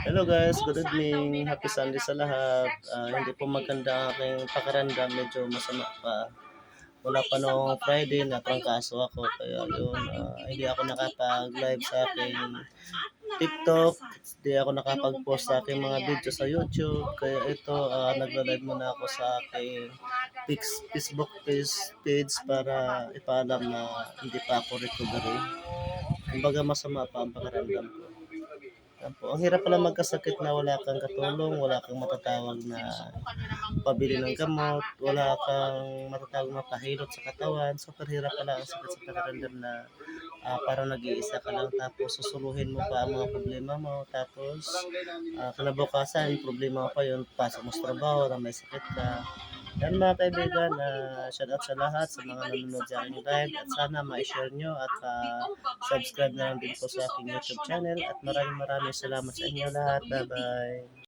Hello guys, good evening. Happy Sunday sa lahat. Hindi po maganda ang aking pakiramdam, medyo masama pa. Wala pa noong Friday, natrangkaso ako. Kaya yun, hindi ako nakapag-live sa aking TikTok. Hindi ako nakapag-post sa aking mga video sa YouTube. Kaya ito, nagla-live muna ako sa aking Facebook page para ipaalam na hindi pa ako recovery. Kumbaga masama pa ang pakiramdam ko. Yan po. Ang hirap pala magkasakit na wala kang katulong, wala kang matatawag na pabili ng gamot, wala kang matatawag na pahilot sa katawan. Super hirap pala ang sakit sa pakiramdam na parang nag-iisa ka lang tapos susuluhin mo pa ang mga problema mo. Tapos kinabukasan, problema mo pa yun, pasok mo sa trabaho na may sakit ka. Yan mga kaibigan, shout out sa lahat sa mga nanonood sa aking live at sana ma-share nyo at subscribe na lang din po sa aking YouTube channel at maraming salamat sa inyo lahat. Bye bye.